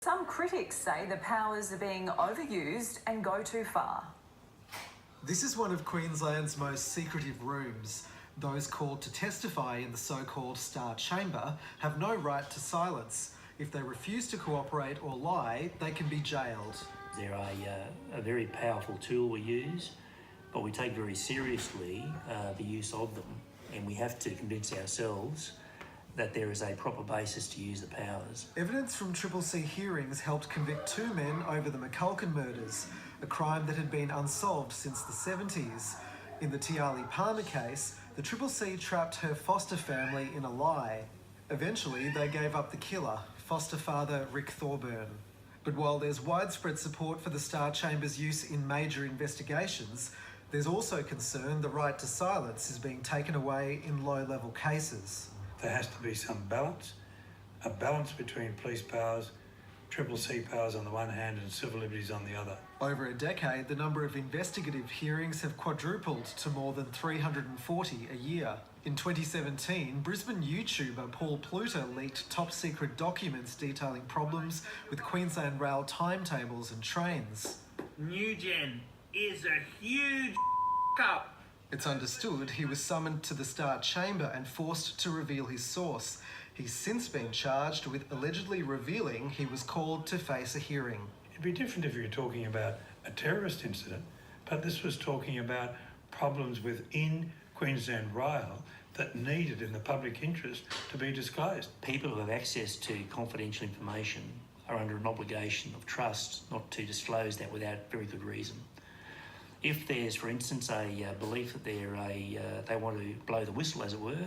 Some critics say the powers are being overused and go too far. This is one of Queensland's most secretive rooms. Those called to testify in the so-called Star Chamber have no right to silence. If they refuse to cooperate or lie, they can be jailed. They're a very powerful tool we use, but we take very seriously the use of them, and we have to convince ourselves that there is a proper basis to use the powers. Evidence from CCC hearings helped convict 2 men over the McCulkin murders, a crime that had been unsolved since the 70s. In the Tiali Palmer case, the CCC trapped her foster family in a lie. Eventually, they gave up the killer, foster father Rick Thorburn. But while there's widespread support for the Star Chamber's use in major investigations, there's also concern the right to silence is being taken away in low-level cases. There has to be some balance, a balance between police powers, CCC powers on the one hand and civil liberties on the other. Over a decade, the number of investigative hearings have quadrupled to more than 340 a year. In 2017, Brisbane YouTuber Pluta leaked top-secret documents detailing problems with Queensland rail timetables and trains. New Gen is a huge up. It's understood he was summoned to the Star Chamber and forced to reveal his source. He's since been charged with allegedly revealing he was called to face a hearing. It'd be different if you were talking about a terrorist incident, but this was talking about problems within Queensland Rail that needed in the public interest to be disclosed. People who have access to confidential information are under an obligation of trust not to disclose that without very good reason. If there's, for instance, a belief that they want to blow the whistle, as it were,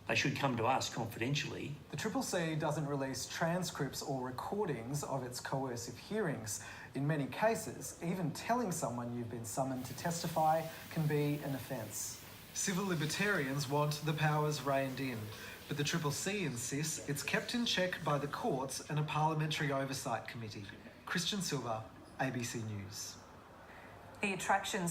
they should come to us confidentially. The CCC doesn't release transcripts or recordings of its coercive hearings. In many cases, even telling someone you've been summoned to testify can be an offence. Civil libertarians want the powers reined in, but the CCC insists it's kept in check by the courts and a parliamentary oversight committee. Christian Silva, ABC News. The attraction